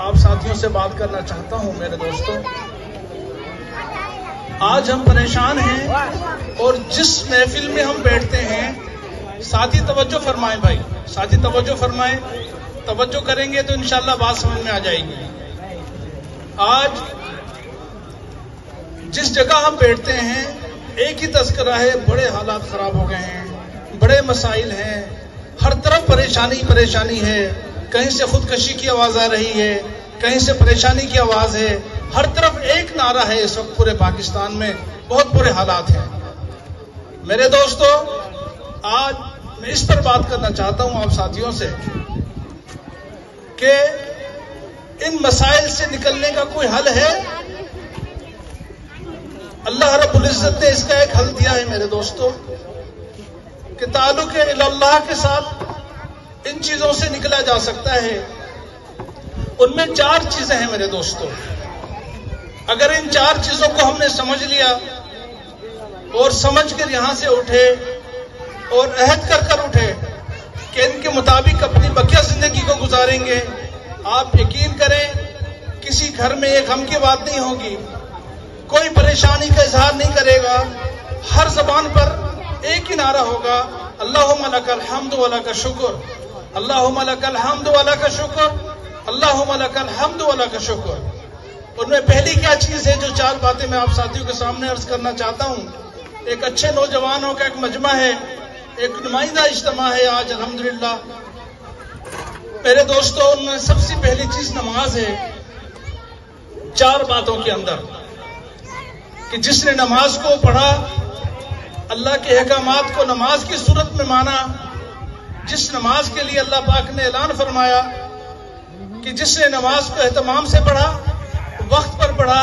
آپ ساتھیوں سے بات کرنا چاہتا ہوں میرے دوستوں. آج ہم پریشان ہیں اور جس محفل میں ہم بیٹھتے ہیں، ساتھی توجہ فرمائیں بھائی، ساتھی توجہ فرمائیں. توجہ کریں گے تو انشاءاللہ بات سمجھ میں آ جائے گی. آج جس جگہ ہم بیٹھتے ہیں ایک ہی تذکرہ ہے، بڑے حالات خراب ہو گئے ہیں، بڑے مسائل ہیں، ہر طرف پریشانی پریشانی ہے. کہیں سے خودکشی کی آواز آ رہی ہے، کہیں سے پریشانی کی آواز ہے. ہر طرف ایک نعرہ ہے اس وقت پورے پاکستان میں، بہت برے حالات ہیں. میرے دوستو، آج میں اس پر بات کرنا چاہتا ہوں آپ ساتھیوں سے کہ ان مسائل سے نکلنے کا کوئی حل ہے؟ اللہ رب العزت نے اس کا ایک حل دیا ہے میرے دوستو کہ تعلق اللہ کے ساتھ ان چیزوں سے نکلا جا سکتا ہے. ان میں 4 چیزیں ہیں میرے دوستو. اگر ان 4 چیزوں کو ہم نے سمجھ لیا اور سمجھ کر یہاں سے اٹھے اور عہد کر اٹھے کہ ان کے مطابق اپنی بقیہ زندگی کو گزاریں گے، آپ یقین کریں کسی گھر میں ایک غم کی بات نہیں ہوگی، کوئی پریشانی کا اظہار نہیں کرے گا. ہر زبان پر ایک ہی نعرہ ہوگا، اللہم لک الحمد و لک الشکر، اللہم لک الحمد و لک الشکر، اللہم لک الحمد و لک الشکر. ان میں پہلی کیا چیز ہے جو 4 باتیں میں آپ ساتھیوں کے سامنے عرض کرنا چاہتا ہوں. ایک اچھے نوجوانوں کا ایک مجمع ہے، ایک نمائندہ اجتماع ہے آج الحمدللہ. میرے دوستو، ان میں سب سے پہلی چیز نماز ہے. 4 باتوں کے اندر کہ جس نے نماز کو پڑھا، اللہ کے احکامات کو نماز کی صورت میں مانا، جس نماز کے لیے اللہ پاک نے اعلان فرمایا کہ جس نے نماز کو اہتمام سے پڑھا، وقت پر پڑھا،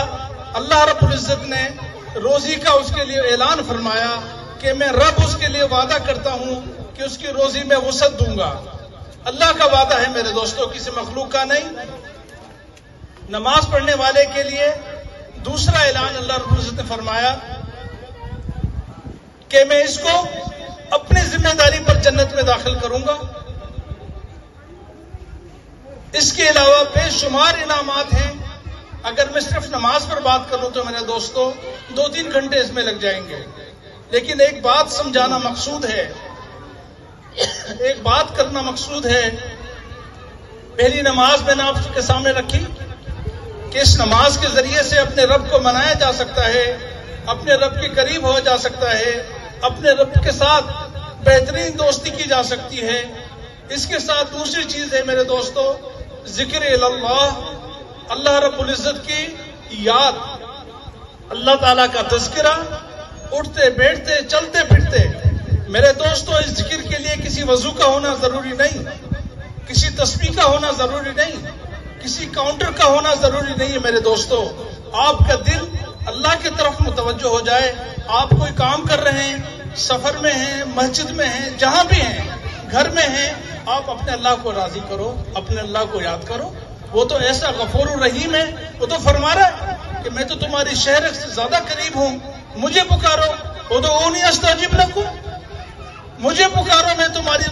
اللہ رب العزت نے روزی کا اس کے لیے اعلان فرمایا کہ میں رب اس کے لیے وعدہ کرتا ہوں کہ اس کی روزی میں وسعت دوں گا. اللہ کا وعدہ ہے میرے دوستوں، کسی مخلوق کا نہیں. نماز پڑھنے والے کے لیے دوسرا اعلان اللہ رب العزت نے فرمایا کہ میں اس کو اپنی ذمہ داری پر جنت میں داخل کروں گا. اس کے علاوہ بے شمار انعامات ہیں. اگر میں صرف نماز پر بات کروں تو میرے دوستو 2-3 گھنٹے اس میں لگ جائیں گے، لیکن ایک بات سمجھانا مقصود ہے، ایک بات کرنا مقصود ہے. پہلی نماز میں نے آپ کے سامنے رکھی کہ اس نماز کے ذریعے سے اپنے رب کو منایا جا سکتا ہے، اپنے رب کے قریب ہو جا سکتا ہے، اپنے رب کے ساتھ بہترین دوستی کی جا سکتی ہے. اس کے ساتھ دوسری چیز ہے میرے دوستو، ذکر اللہ، اللہ رب العزت کی یاد، اللہ تعالیٰ کا تذکرہ، اٹھتے بیٹھتے چلتے پھرتے. میرے دوستو، اس ذکر کے لیے کسی وضو کا ہونا ضروری نہیں، کسی تسبیح کا ہونا ضروری نہیں، کسی کاؤنٹر کا ہونا ضروری نہیں ہے. میرے دوستو، آپ کا دل اللہ کی طرف متوجہ ہو جائے. آپ کوئی کام کر رہے ہیں، سفر میں ہیں، مسجد میں ہیں، جہاں بھی ہیں، گھر میں ہیں، آپ اپنے اللہ کو راضی کرو، اپنے اللہ کو یاد کرو. وہ تو ایسا غفور الرحیم ہے، وہ تو فرما رہا ہے کہ میں تو تمہاری شہر سے زیادہ قریب ہوں، مجھے پکارو. ادعونی استجب لکم، مجھے پکارو، میں تمہاری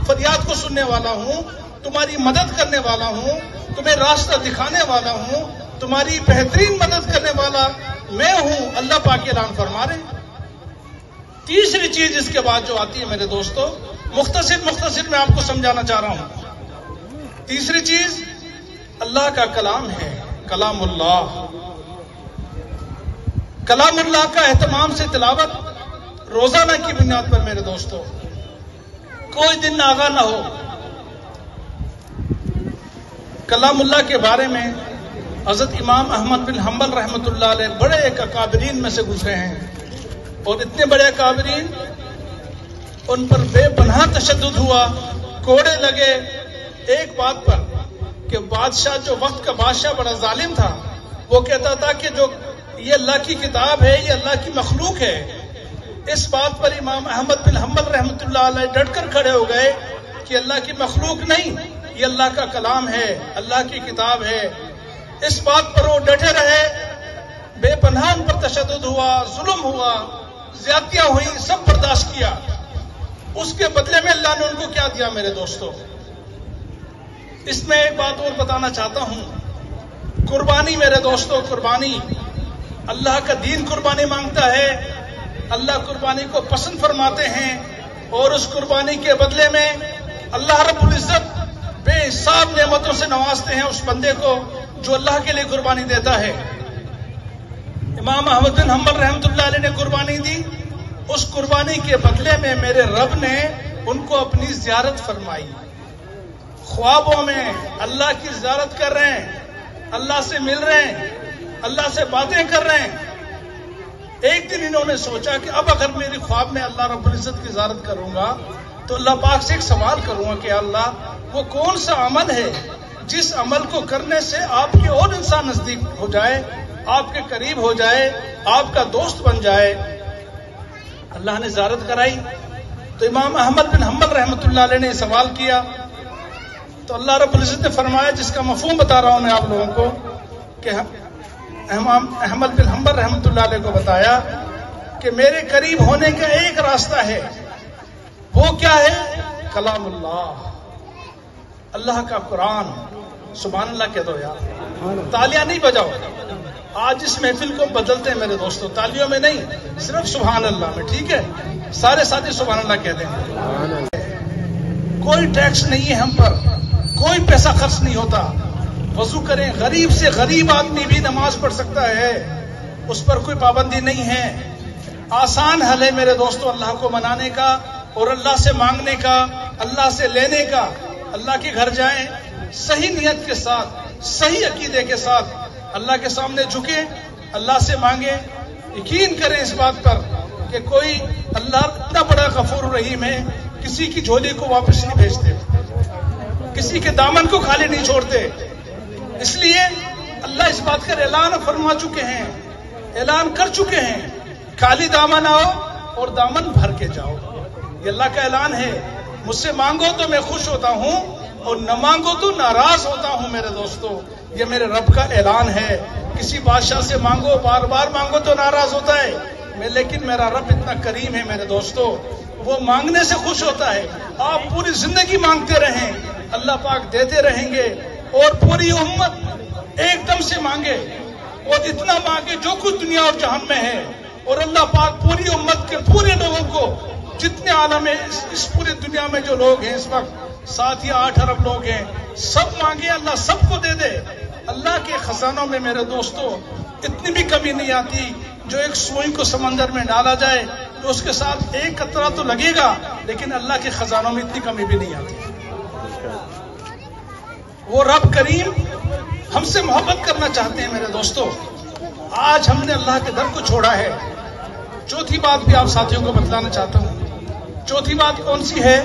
فریاد کو سننے والا ہوں، تمہاری مدد کرنے والا ہوں، تمہیں راستہ دکھانے والا ہوں، تمہاری بہترین مدد کرنے والا میں ہوں. اللہ پاک اعلان فرما رہے ہیں. تیسری چیز اس کے بعد جو آتی ہے میرے دوستو، مختصر میں آپ کو سمجھانا چاہ رہا ہوں. تیسری چیز اللہ کا کلام ہے، کلام اللہ. کلام اللہ کا اہتمام سے تلاوت روزانہ کی بنیاد پر میرے دوستو، کوئی دن آگاہ نہ ہو. کلام اللہ کے بارے میں حضرت امام احمد بن حنبل رحمۃ اللہ علیہ بڑے ایک اکابرین میں سے گزرے ہیں، اور اتنے بڑے اکابرین، ان پر بے پناہ تشدد ہوا، کوڑے لگے ایک بات پر کہ بادشاہ، جو وقت کا بادشاہ بڑا ظالم تھا، وہ کہتا تھا کہ جو یہ اللہ کی کتاب ہے، یہ اللہ کی مخلوق ہے. اس بات پر امام احمد بن حنبل رحمۃ اللہ علیہ ڈٹ کر کھڑے ہو گئے کہ اللہ کی مخلوق نہیں، یہ اللہ کا کلام ہے، اللہ کی کتاب ہے. اس بات پر وہ ڈٹے رہے. بے پناہ ان پر تشدد ہوا، ظلم ہوا، زیادتیاں ہوئی، سب برداشت کیا. اس کے بدلے میں اللہ نے ان کو کیا دیا میرے دوستو؟ اس میں ایک بات اور بتانا چاہتا ہوں قربانی میرے دوستوں، قربانی اللہ کا دین قربانی مانگتا ہے، اللہ قربانی کو پسند فرماتے ہیں، اور اس قربانی کے بدلے میں اللہ رب العزت بے حساب نعمتوں سے نوازتے ہیں اس بندے کو جو اللہ کے لیے قربانی دیتا ہے۔ امام احمد بن حنبل رحمۃ اللہ علیہ نے قربانی دی، اس قربانی کے بدلے میں میرے رب نے ان کو اپنی زیارت فرمائی۔ خوابوں میں اللہ کی زیارت کر رہے ہیں، اللہ سے مل رہے ہیں، اللہ سے باتیں کر رہے ہیں۔ ایک دن انہوں نے سوچا کہ اب اگر میری خواب میں اللہ رب العزت کی زیارت کروں گا تو اللہ پاک سے ایک سوال کروں گا کہ اللہ وہ کون سا عمل ہے جس عمل کو کرنے سے آپ کے اور انسان نزدیک ہو جائے، آپ کے قریب ہو جائے، آپ کا دوست بن جائے۔ اللہ نے زیارت کرائی تو امام احمد بن حنبل رحمۃ اللہ علیہ نے سوال کیا تو اللہ رب العزت نے فرمایا، جس کا مفہوم بتا رہا ہوں میں آپ لوگوں کو، کہ امام احمد بن حنبل رحمۃ اللہ علیہ کو بتایا کہ میرے قریب ہونے کا ایک راستہ ہے، وہ کیا ہے؟ کلام اللہ، اللہ کا قرآن۔ سبحان اللہ کہہ دو یار، تالیاں نہیں بجاؤ۔ آج اس محفل کو بدلتے ہیں میرے دوستوں، تالیوں میں نہیں، صرف سبحان اللہ میں، ٹھیک ہے؟ سارے ساتھی سبحان اللہ کہہ دیں۔ کوئی ٹیکس نہیں ہے ہم پر، کوئی پیسہ خرچ نہیں ہوتا۔ وضو کریں، غریب سے غریب آدمی بھی نماز پڑھ سکتا ہے، اس پر کوئی پابندی نہیں ہے۔ آسان حل ہے میرے دوستوں اللہ کو منانے کا اور اللہ سے مانگنے کا، اللہ سے لینے کا۔ اللہ کے گھر جائیں، صحیح نیت کے ساتھ، صحیح عقیدے کے ساتھ اللہ کے سامنے جھکیں، اللہ سے مانگیں۔ یقین کریں اس بات پر کہ کوئی اللہ اتنا بڑا غفور رحیم ہے، کسی کی جھولی کو واپس نہیں بھیجتے، کسی کے دامن کو خالی نہیں چھوڑتے۔ اس لیے اللہ اس بات کا اعلان فرما چکے ہیں، اعلان کر چکے ہیں، خالی دامن آؤ اور دامن بھر کے جاؤ۔ یہ اللہ کا اعلان ہے، مجھ سے مانگو تو میں خوش ہوتا ہوں اور نہ مانگو تو ناراض ہوتا ہوں میرے دوستو۔ یہ میرے رب کا اعلان ہے۔ کسی بادشاہ سے مانگو، بار بار مانگو تو ناراض ہوتا ہے، لیکن میرا رب اتنا کریم ہے میرے دوستو، وہ مانگنے سے خوش ہوتا ہے۔ آپ پوری زندگی مانگتے رہیں، اللہ پاک دیتے رہیں گے، اور پوری امت ایک دم سے مانگے اور اتنا مانگے جو کچھ دنیا اور جہان میں ہے، اور اللہ پاک پوری امت کے پورے لوگوں کو، جتنے عالم ہے اس پوری دنیا میں جو لوگ ہیں اس وقت 7 یا 8 ارب لوگ ہیں، سب مانگے، اللہ سب کو دے دے۔ اللہ کے خزانوں میں میرے دوستو اتنی بھی کمی نہیں آتی، جو ایک سوئی کو سمندر میں ڈالا جائے تو اس کے ساتھ ایک قطرہ تو لگے گا، لیکن اللہ کے خزانوں میں اتنی کمی بھی نہیں آتی۔ وہ رب کریم ہم سے محبت کرنا چاہتے ہیں میرے دوستو۔ آج ہم نے اللہ کے در کو چھوڑا ہے۔ چوتھی بات بھی آپ ساتھیوں کو بتلانا چاہتا ہوں۔ چوتھی بات کون سی ہے؟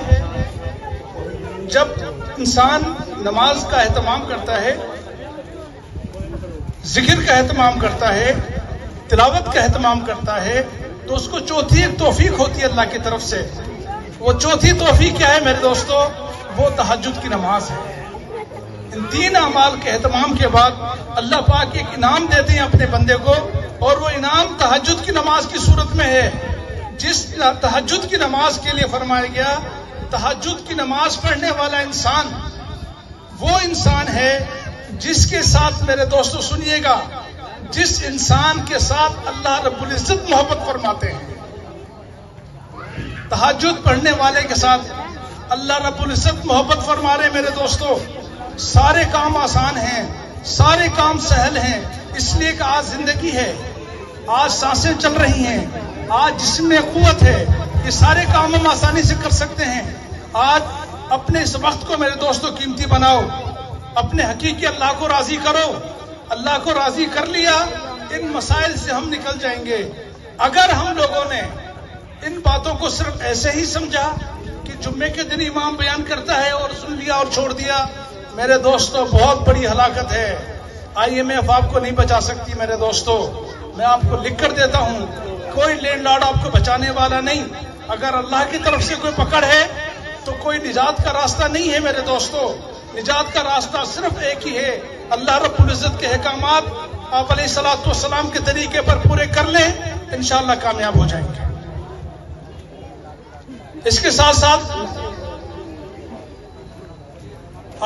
جب انسان نماز کا اہتمام کرتا ہے، ذکر کا اہتمام کرتا ہے، تلاوت کا اہتمام کرتا ہے، تو اس کو چوتھی ایک توفیق ہوتی ہے اللہ کی طرف سے۔ وہ چوتھی توفیق کیا ہے میرے دوستو؟ وہ تہجد کی نماز ہے۔ ان 3 اعمال کے اہتمام کے بعد اللہ پاک ایک انعام دیتے ہیں اپنے بندے کو، اور وہ انعام تہجد کی نماز کی صورت میں ہے۔ جس تہجد کی نماز کے لیے فرمایا گیا، تہجد کی نماز پڑھنے والا انسان وہ انسان ہے جس کے ساتھ، میرے دوستو سنیے گا، جس انسان کے ساتھ اللہ رب العزت محبت فرماتے ہیں۔ تہجد پڑھنے والے کے ساتھ اللہ رب العزت محبت فرما رہے ہیں میرے دوستو۔ سارے کام آسان ہیں، سارے کام سہل ہیں، اس لیے کہ آج زندگی ہے، آج سانسیں چل رہی ہیں، آج جسم میں قوت ہے، یہ سارے کام ہم آسانی سے کر سکتے ہیں۔ آج اپنے اس وقت کو میرے دوستو قیمتی بناؤ، اپنے حقیقی اللہ کو راضی کرو۔ اللہ کو راضی کر لیا، ان مسائل سے ہم نکل جائیں گے۔ اگر ہم لوگوں نے ان باتوں کو صرف ایسے ہی سمجھا کہ جمعے کے دن امام بیان کرتا ہے اور سن لیا اور چھوڑ دیا، میرے دوستو بہت بڑی ہلاکت ہے۔ IMF آپ کو نہیں بچا سکتی میرے دوستو، میں آپ کو لکھ کر دیتا ہوں، کوئی لینڈ لارڈ آپ کو بچانے والا نہیں۔ اگر اللہ کی طرف سے کوئی پکڑ ہے تو کوئی نجات کا راستہ نہیں ہے میرے دوستو۔ نجات کا راستہ صرف ایک ہی ہے، اللہ رب العزت کے احکامات آپ علیہ الصلوۃ والسلام کے طریقے پر پورے کر لیں، انشاءاللہ کامیاب ہو جائیں گے۔ اس کے ساتھ ساتھ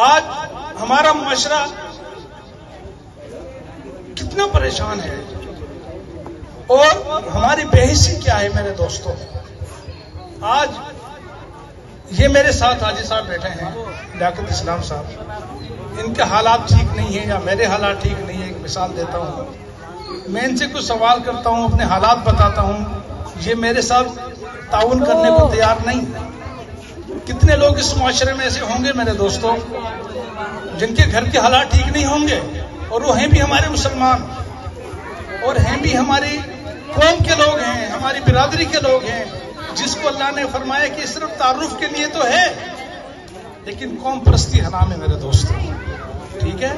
آج ہمارا معاشرہ اتنا پریشان ہے. اور ہماری بےحسی کیا ہے میرے دوستوں. آج یہ میرے ساتھ حاجی صاحب بیٹھے ہیں, لیاقت اسلام صاحب, ان کے حالات ٹھیک نہیں ہیں یا میرے حالات ٹھیک نہیں ہیں. ایک مثال دیتا ہوں, میں ان سے کچھ سوال کرتا ہوں, اپنے حالات بتاتا ہوں, یہ میرے ساتھ تعاون کرنے کو تیار نہیں. کتنے لوگ اس معاشرے میں ایسے ہوں گے میرے دوستوں جن کے گھر کے حالات ٹھیک نہیں ہوں گے, اور وہ ہیں بھی ہمارے مسلمان, اور ہیں بھی ہماری قوم کے لوگ ہیں, ہماری برادری کے لوگ ہیں, جس کو اللہ نے فرمایا کہ صرف تعارف کے لیے تو ہے, لیکن قوم پرستی حرام ہے میرے دوستوں. ٹھیک ہے,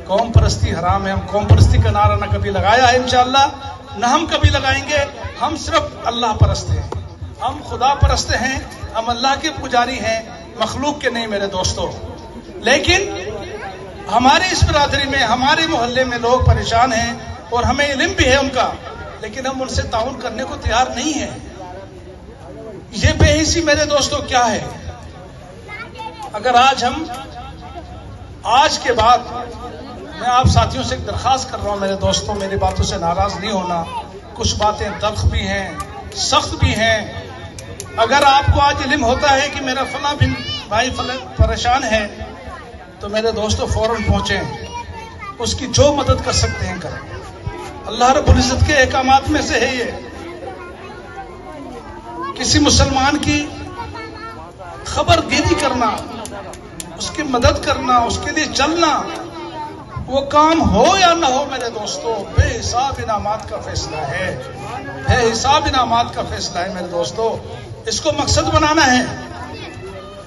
قوم پرستی حرام ہے. ہم قوم پرستی کا نعرہ نہ کبھی لگایا ہے انشاءاللہ, نہ ہم کبھی لگائیں گے. ہم صرف اللہ پرست ہیں, ہم خدا پرست ہیں, ہم اللہ کے پجاری ہیں, مخلوق کے نہیں میرے دوستوں. لیکن ہمارے اس برادری میں, ہمارے محلے میں لوگ پریشان ہیں, اور ہمیں علم بھی ہے ان کا, لیکن ہم ان سے تعاون کرنے کو تیار نہیں ہیں. یہ بے حسی میرے دوستوں کیا ہے. اگر آج کے بعد میں آپ ساتھیوں سے ایک درخواست کر رہا ہوں میرے دوستوں, میری باتوں سے ناراض نہیں ہونا. کچھ باتیں تلخ بھی ہیں, سخت بھی ہیں. اگر آپ کو آج علم ہوتا ہے کہ میرا فلاں بھائی پریشان ہے, تو میرے دوستوں فوراً پہنچیں, اس کی جو مدد کر سکتے ہیں کریں. اللہ رب العزت کے احکامات میں سے ہے یہ. کسی مسلمان کی خبر گیری کرنا, اس کی مدد کرنا, اس کے لیے چلنا, وہ کام ہو یا نہ ہو میرے دوستوں, بے حساب انعامات کا فیصلہ ہے. بے حساب انعامات کا فیصلہ ہے میرے دوستوں. اس کو مقصد بنانا ہے,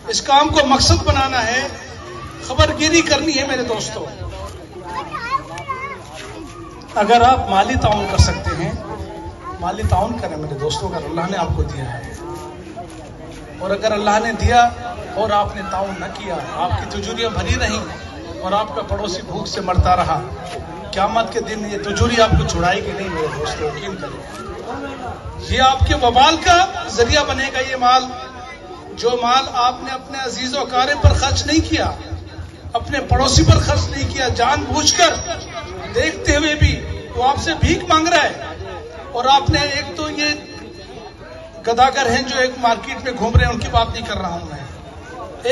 اس کام کو مقصد بنانا ہے, خبر گیری کرنی ہے میرے دوستوں. اگر آپ مالی تعاون کر سکتے ہیں, مالی تعاون کریں میرے دوستوں. اگر اللہ نے آپ کو دیا ہے, اور اگر اللہ نے دیا اور آپ نے تعاون نہ کیا, آپ کی تجوریاں بھری رہیں اور آپ کا پڑوسی بھوک سے مرتا رہا, قیامت کے دن یہ تجوری آپ کو چھڑائے گی نہیں میرے دوستوں. یقین کریں, یہ آپ کے وبال کا ذریعہ بنے گا. یہ مال, جو مال آپ نے اپنے عزیز و اقارب پر خرچ نہیں کیا, اپنے پڑوسی پر خرچ نہیں کیا, جان بوجھ کر دیکھتے ہوئے بھی وہ آپ سے بھیک مانگ رہا ہے, اور آپ نے, ایک تو یہ گداگر ہیں جو ایک مارکیٹ میں گھوم رہے ہیں, ان کی بات نہیں کر رہا ہوں میں.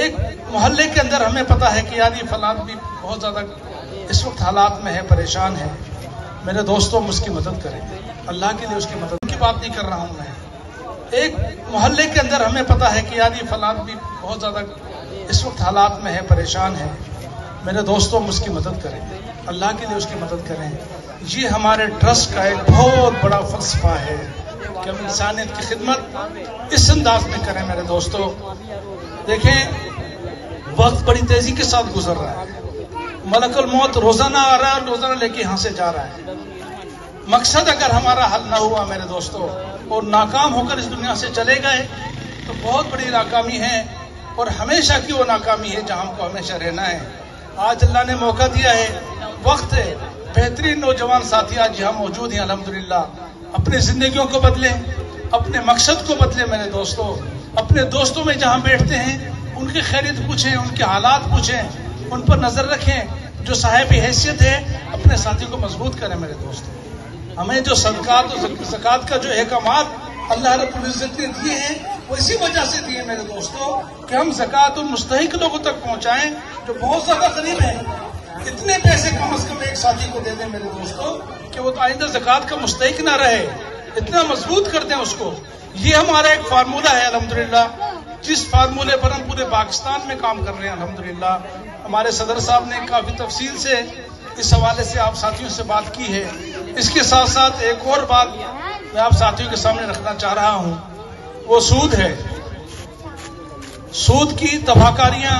ایک محلے کے اندر ہمیں پتا ہے کہ یار یہ فلاں بھی بہت زیادہ اس وقت حالات میں ہے, پریشان ہے. میرے دوستوں, ہم اس کی مدد کریں, اللہ کے لیے اس کی مدد کی بات نہیں کر رہا ہوں میں. ایک محلے کے اندر ہمیں پتا ہے کہ یار یہ فلاں بھی بہت زیادہ اس وقت حالات میں ہے, پریشان ہے. میرے دوستوں, ہم اس کی مدد کریں, اللہ کے لیے اس کی مدد کریں. یہ ہمارے ٹرسٹ کا ایک بہت بڑا فلسفہ ہے کہ ہم انسانیت کی خدمت اس انداز میں کریں میرے دوستوں. دیکھیں, وقت بڑی تیزی کے ساتھ گزر رہا ہے. ملک الموت روزانہ آ رہا ہے, روزانہ لے کے یہاں سے جا رہا ہے. مقصد اگر ہمارا حل نہ ہوا میرے دوستوں, اور ناکام ہو کر اس دنیا سے چلے گئے, تو بہت بڑی ناکامی ہے, اور ہمیشہ کی وہ ناکامی ہے جہاں ہم کو ہمیشہ رہنا ہے. آج اللہ نے موقع دیا ہے, وقت ہے, بہترین نوجوان ساتھی آج یہاں موجود ہیں الحمدللہ. اپنی زندگیوں کو بدلیں, اپنے مقصد کو بدلیں میرے دوستوں. اپنے دوستوں میں جہاں بیٹھتے ہیں ان کی خیریت پوچھیں, ان کے حالات پوچھیں, ان پر نظر رکھیں. جو صاحب حیثیت ہے اپنے ساتھی کو مضبوط کریں میرے دوستوں. ہمیں جو صدقات و زکوٰۃ کا جو احکامات اللہ رب العزت نے دیے ہیں, وہ اسی وجہ سے دیے میرے دوستوں کہ ہم زکوٰۃ المستحق لوگوں تک پہنچائیں جو بہت زیادہ غریب ہیں. اتنے پیسے کم از کم ایک ساتھی کو دے دیں میرے دوستوں کہ وہ آئندہ زکوٰۃ کا مستحق نہ رہے, اتنا مضبوط کر دیں اس کو. یہ ہمارا ایک فارمولہ ہے الحمدللہ, جس فارمولے پر ہم پورے پاکستان میں کام کر رہے ہیں الحمدللہ. ہمارے صدر صاحب نے کافی تفصیل سے اس حوالے سے آپ ساتھیوں سے بات کی ہے. اس کے ساتھ ساتھ ایک اور بات میں آپ ساتھیوں کے سامنے رکھنا چاہ رہا ہوں, وہ سود ہے. سود کی تباہکاریاں,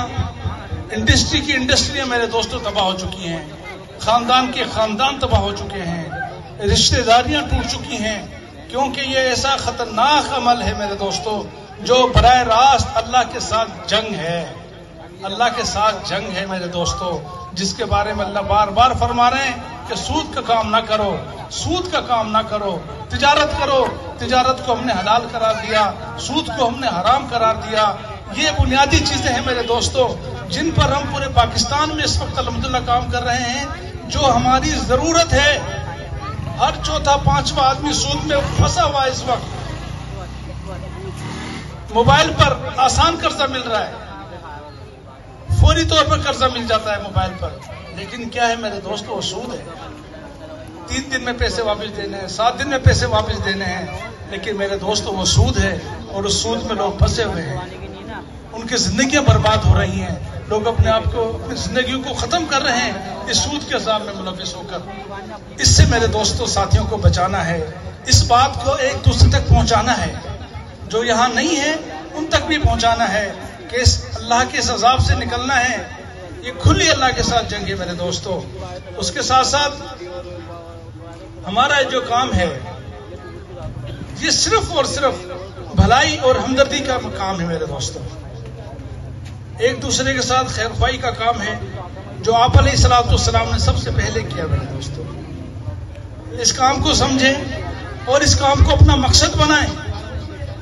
انڈسٹریاں میرے دوستوں تباہ ہو چکی ہیں, خاندان کے خاندان تباہ ہو چکے ہیں, رشتہ داریاں ٹوٹ چکی ہیں, کیونکہ یہ ایسا خطرناک عمل ہے میرے دوستوں جو براہ راست اللہ کے ساتھ جنگ ہے. اللہ کے ساتھ جنگ ہے میرے دوستوں, جس کے بارے میں اللہ بار بار فرما رہے ہیں کہ سود کا کام نہ کرو, سود کا کام نہ کرو, تجارت کرو. تجارت کو ہم نے حلال قرار دیا, سود کو ہم نے حرام قرار دیا. یہ بنیادی چیزیں ہیں میرے دوستوں جن پر ہم پورے پاکستان میں اس وقت الحمدللہ کام کر رہے ہیں. جو ہماری ضرورت ہے، ہر چوتھا پانچواں آدمی سود میں پھنسا ہوا ہے اس وقت. موبائل پر آسان قرضہ مل رہا ہے، فوری طور پر قرضہ مل جاتا ہے موبائل پر، لیکن کیا ہے میرے دوستو، وہ سود ہے. 3 دن میں پیسے واپس دینے ہیں، 7 دن میں پیسے واپس دینے ہیں، لیکن میرے دوستو وہ سود ہے، اور اس سود میں لوگ پھنسے ہوئے ہیں. ان کی زندگیاں برباد ہو رہی ہیں، لوگ اپنے آپ کو، اپنی زندگیوں کو ختم کر رہے ہیں اس سود کے عذاب میں ملوث ہو کر. اس سے میرے دوستو ساتھیوں کو بچانا ہے، اس بات کو ایک دوسرے تک پہنچانا ہے، جو یہاں نہیں ہے ان تک بھی پہنچانا ہے کہ اس اللہ کے اس عذاب سے نکلنا ہے. یہ کھلی اللہ کے ساتھ جنگ ہے میرے دوستو. اس کے ساتھ ساتھ ہمارا جو کام ہے یہ صرف اور صرف بھلائی اور ہمدردی کا کام ہے میرے دوستو. ایک دوسرے کے ساتھ خیر خواہی کا کام ہے، جو آپ علیہ الصلوۃ والسلام نے سب سے پہلے کیا میرے دوستو. اس کام کو سمجھیں اور اس کام کو اپنا مقصد بنائیں،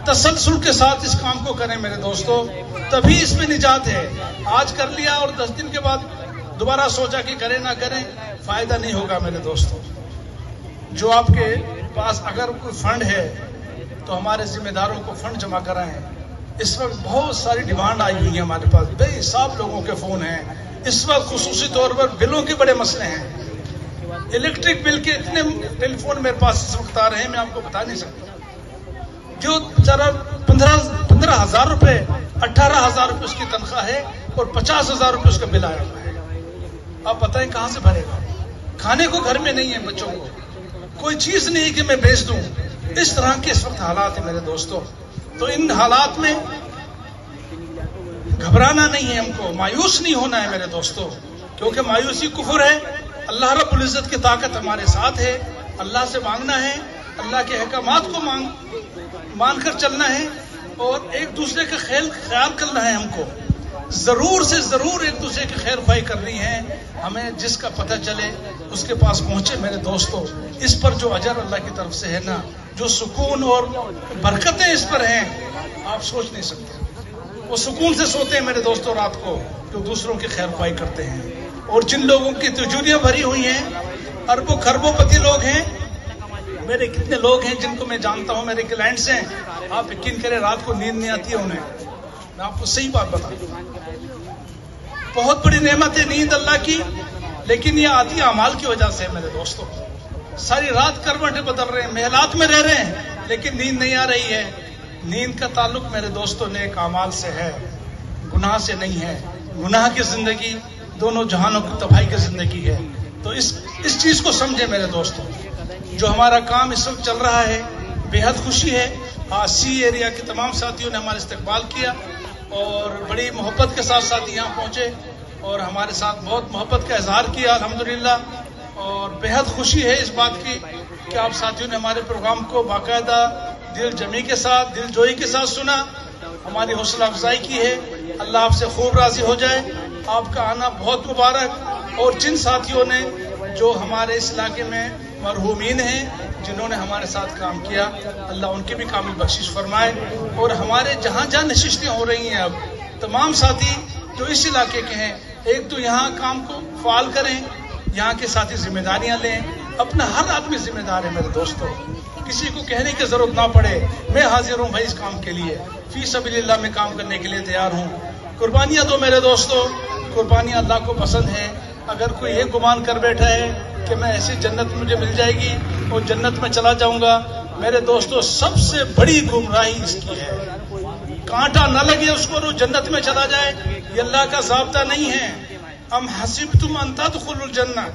تسلسل کے ساتھ اس کام کو کریں میرے دوستو، تبھی اس میں نجات ہے. آج کر لیا اور 10 دن کے بعد دوبارہ سوچا کہ کریں نہ کریں، فائدہ نہیں ہوگا میرے دوستو. جو آپ کے پاس اگر کوئی فنڈ ہے تو ہمارے ذمہ داروں کو فنڈ جمع کرائیں. اس وقت بہت ساری ڈیمانڈ آئی ہوئی ہے ہمارے پاس، بے حساب لوگوں کے فون ہیں. اس وقت خصوصی طور پر بلوں کے بڑے مسئلے ہیں. الیکٹرک بل کے اتنے ٹیلی فون میرے پاس اس وقت آ رہے ہیں، میں آپ کو بتا نہیں سکتا. جو ذرا 15,000 روپے، 18,000 روپے اس کی تنخواہ ہے اور 50,000 روپے اس کا بل آیا ہوا ہے. آپ بتائیں کہاں سے بھرے گا؟ کھانے کو گھر میں نہیں ہے، بچوں کو کوئی چیز نہیں کہ میں بیچ دوں. اس طرح کے اس وقت حالات ہیں میرے دوستو. تو ان حالات میں گھبرانا نہیں ہے، ہم کو مایوس نہیں ہونا ہے میرے دوستو، کیونکہ مایوسی کفر ہے. اللہ رب العزت کی طاقت ہمارے ساتھ ہے. اللہ سے مانگنا ہے، اللہ کے احکامات کو مان کر چلنا ہے، اور ایک دوسرے کا خیال کرنا ہے. ہم کو ضرور سے ضرور ایک دوسرے کی خیر خواہی کرنی ہے. ہمیں جس کا پتہ چلے اس کے پاس پہنچے میرے دوستو. اس پر جو اجر اللہ کی طرف سے ہے نا، جو سکون اور برکتیں اس پر ہیں، آپ سوچ نہیں سکتے. وہ سکون سے سوتے ہیں میرے دوستو رات کو، جو دوسروں کی خیر خواہی کرتے ہیں. اور جن لوگوں کی تجوریاں بھری ہوئی ہیں، اربوں خربوں پتی لوگ ہیں، میرے کتنے لوگ ہیں جن کو میں جانتا ہوں، میرے کلائنٹس ہیں، آپ یقین کریں رات کو نیند نہیں آتی ہے انہیں. میں آپ کو صحیح بات بتاؤں، بہت بڑی نعمت ہے نیند اللہ کی، لیکن یہ آتی اعمال کی وجہ سے ہے میرے دوستو. ساری رات کروٹیں بدل رہے ہیں، محلات میں رہ رہے ہیں، لیکن نیند نہیں آ رہی ہے. نیند کا تعلق میرے دوستو نیک اعمال سے ہے، گناہ سے نہیں ہے. گناہ کی زندگی دونوں جہانوں کی تباہی کی زندگی ہے. تو اس چیز کو سمجھے میرے دوستو. جو ہمارا کام اس وقت چل رہا ہے، بے حد خوشی ہے. سی ایریا کے تمام ساتھیوں نے ہمارا استقبال کیا اور بڑی محبت کے ساتھ ساتھی یہاں پہنچے اور ہمارے ساتھ بہت محبت کا اظہار کیا الحمدللہ. اور بے حد خوشی ہے اس بات کی کہ آپ ساتھیوں نے ہمارے پروگرام کو باقاعدہ دل جمی کے ساتھ، دل جوئی کے ساتھ سنا، ہماری حوصلہ افزائی کی ہے. اللہ آپ سے خوب راضی ہو جائے. آپ کا آنا بہت مبارک. اور جن ساتھیوں نے جو ہمارے اس علاقے میں مرحومین ہیں، جنہوں نے ہمارے ساتھ کام کیا، اللہ ان کی بھی کامل بخشش فرمائے. اور ہمارے جہاں جہاں نشستیں ہو رہی ہیں، اب تمام ساتھی جو اس علاقے کے ہیں، ایک تو یہاں کام کو فعال کریں، یہاں کے ساتھی ذمہ داریاں لیں. اپنا ہر آدمی ذمہ دار ہے میرے دوستو، کسی کو کہنے کی ضرورت نہ پڑے. میں حاضر ہوں بھائی اس کام کے لیے، فی سبیل اللہ میں کام کرنے کے لیے تیار ہوں. قربانیاں دو میرے دوستو، قربانیاں اللہ کو پسند ہیں. اگر کوئی یہ گمان کر بیٹھا ہے کہ میں ایسی جنت مجھے مل جائے گی اور جنت میں چلا جاؤں گا، میرے دوستو سب سے بڑی گمراہی اس کی ہے. کانٹا نہ لگے اس کو، وہ جنت میں چلا جائے، یہ اللہ کا ضابطہ نہیں ہے. ام حسبتم ان تدخلوا الجنہ